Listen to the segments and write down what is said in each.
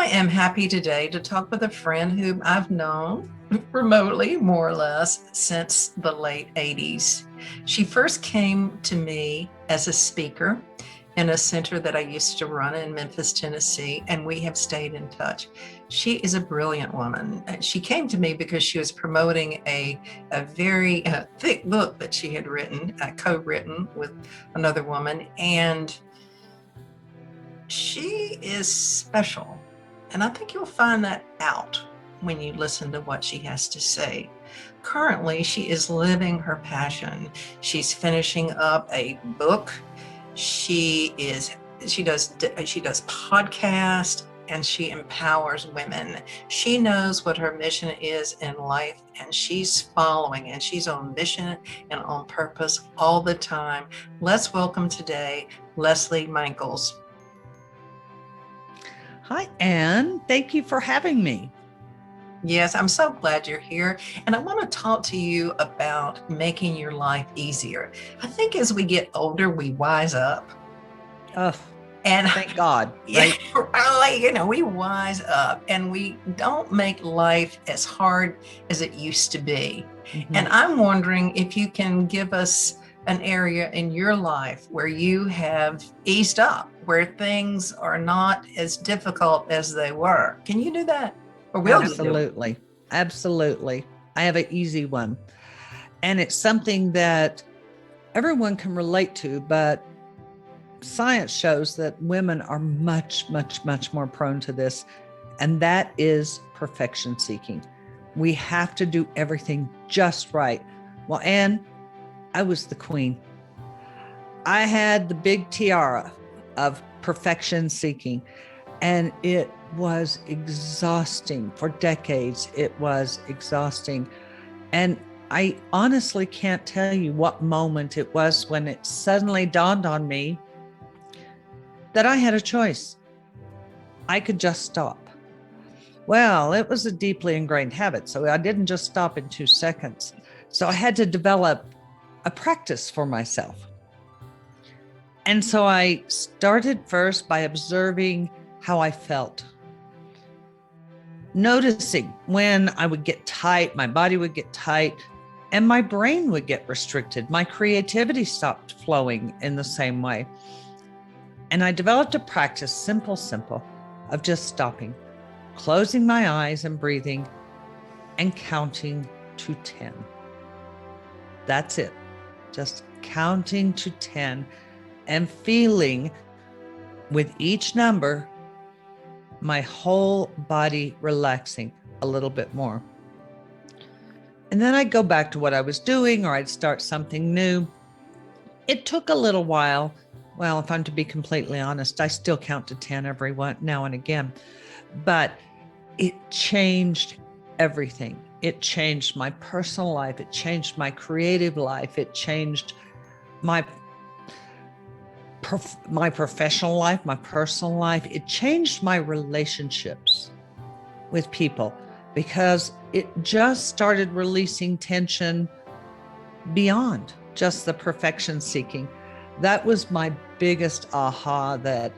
I am happy today to talk with a friend whom I've known remotely, more or less, since the late 80s. She first came to me as a speaker in a center that I used to run in Memphis, Tennessee, and we have stayed in touch. She is a brilliant woman. She came to me because she was promoting a very thick book that she had written, co-written with another woman, and she is special. And I think you'll find that out when you listen to what she has to say. Currently, she is living her passion. She's finishing up a book. She does podcast, and she empowers women. She knows what her mission is in life, and she's following, and she's on mission and on purpose all the time. Let's welcome today Lesley Michaels. Hi, Anne. Thank you for having me. Yes, I'm so glad you're here. And I want to talk to you about making your life easier. I think as we get older, we wise up. Oh, And thank God. yeah, Right? we wise up and we don't make life as hard as it used to be. Mm-hmm. And I'm wondering if you can give us an area in your life where you have eased up, where things are not as difficult as they were. Can you do that? Or will you do it? Absolutely. Absolutely. I have an easy one. And it's something that everyone can relate to, but science shows that women are much, much, much more prone to this. And that is perfection seeking. We have to do everything just right. Well, Anne, I was the queen. I had the big tiara of perfection seeking, and it was exhausting for decades. It was exhausting. And I honestly can't tell you what moment it was when it suddenly dawned on me that I had a choice. I could just stop. Well, it was a deeply ingrained habit, so I didn't just stop in 2 seconds. So I had to develop a practice for myself. And so I started first by observing how I felt. Noticing when I would get tight, my body would get tight, and my brain would get restricted. My creativity stopped flowing in the same way. And I developed a practice, simple, of just stopping, closing my eyes and breathing and counting to 10. That's it. Just counting to 10 and feeling with each number my whole body relaxing a little bit more. And then I'd go back to what I was doing, or I'd start something new. It took a little while. Well, if I'm to be completely honest, I still count to 10 every now and again, but it changed everything. It changed my personal life. It changed my creative life. It changed my professional life, my personal life. It changed my relationships with people because it just started releasing tension beyond just the perfection seeking. That was my biggest aha that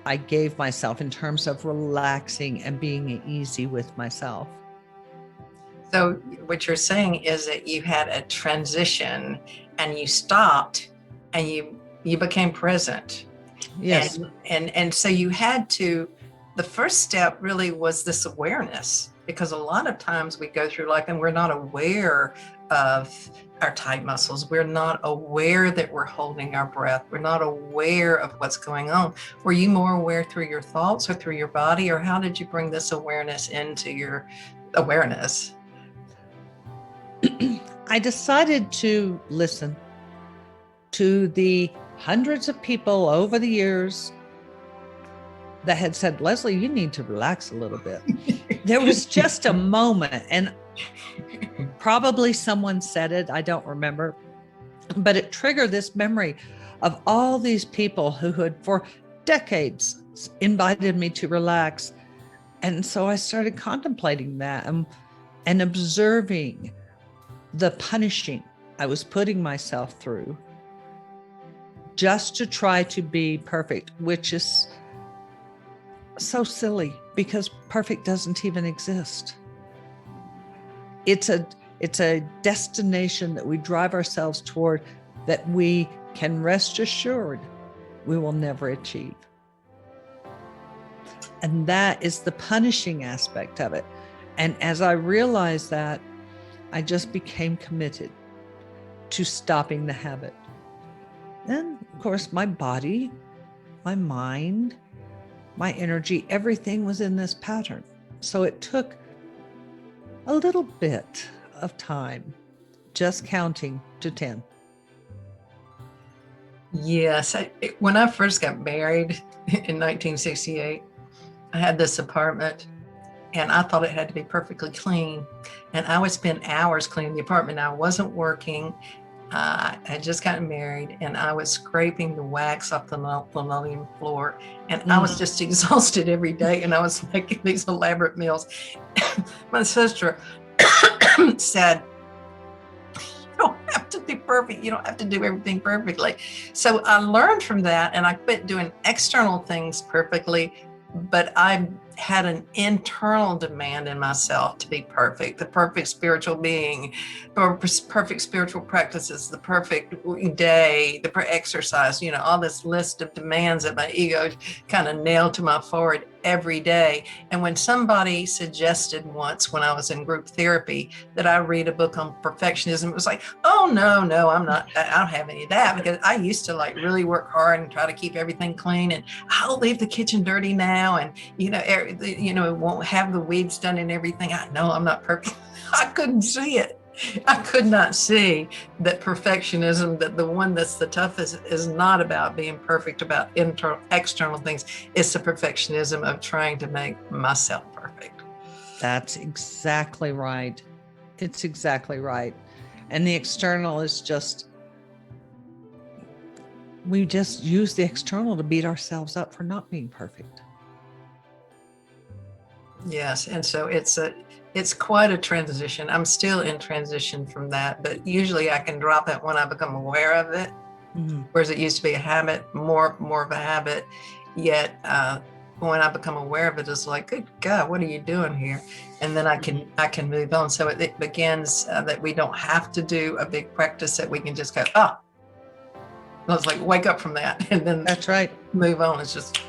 I gave myself in terms of relaxing and being easy with myself. So what you're saying is that you had a transition and you stopped and you became present. Yes. And so you had to, the first step really was this awareness, because a lot of times we go through life and we're not aware of our tight muscles. We're not aware that we're holding our breath. We're not aware of what's going on. Were you more aware through your thoughts or through your body, or how did you bring this awareness into your awareness? I decided to listen to the hundreds of people over the years that had said, Lesley, you need to relax a little bit. There was just a moment, and probably someone said it, I don't remember, but it triggered this memory of all these people who had for decades invited me to relax. And so I started contemplating that and observing the punishing I was putting myself through just to try to be perfect, which is so silly because perfect doesn't even exist. It's a destination that we drive ourselves toward that we can rest assured we will never achieve. And that is the punishing aspect of it. And as I realized that, I just became committed to stopping the habit. And of course, my body, my mind, my energy, everything was in this pattern. So it took a little bit of time just counting to 10. Yes. When I first got married in 1968, I had this apartment and I thought it had to be perfectly clean. And I would spend hours cleaning the apartment. I wasn't working. I had just gotten married and I was scraping the wax off the linoleum floor. And I was just exhausted every day. And I was making these elaborate meals. My sister said, "You don't have to be perfect. You don't have to do everything perfectly." So I learned from that and I quit doing external things perfectly, but I had an internal demand in myself to be perfect, the perfect spiritual being, perfect spiritual practices, the perfect day, the exercise, all this list of demands that my ego kind of nailed to my forehead every day. And when somebody suggested once when I was in group therapy that I read a book on perfectionism, it was like, oh, no, I don't have any of that, because I used to really work hard and try to keep everything clean, and I'll leave the kitchen dirty now, and won't have the weeds done and everything. I know I'm not perfect. I couldn't see it. I could not see that perfectionism, that the one that's the toughest, is not about being perfect, about external things. It's the perfectionism of trying to make myself perfect. That's exactly right. It's exactly right. And the external is we just use the external to beat ourselves up for not being perfect. Yes. And so it's quite a transition. I'm still in transition from that, but usually I can drop it when I become aware of it. Whereas it used to be a habit, more of a habit. Yet when I become aware of it, it's like, good God, what are you doing here? And then I can move on. So it begins that we don't have to do a big practice, that we can just go, let's wake up from that, and then that's right, move on. It's just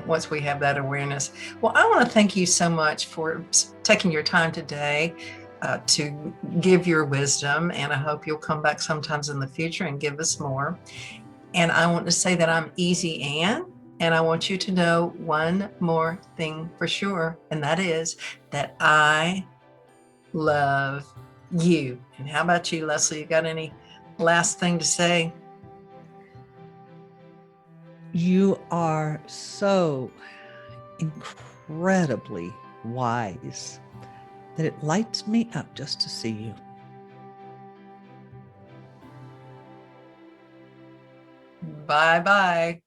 once we have that awareness. Well, I want to thank you so much for taking your time today to give your wisdom, and I hope you'll come back sometimes in the future and give us more. And I want to say that I'm EZier, and I want you to know one more thing for sure, and that is that I love you. And how about you, Lesley? You got any last thing to say? You are so incredibly wise that it lights me up just to see you. Bye-bye.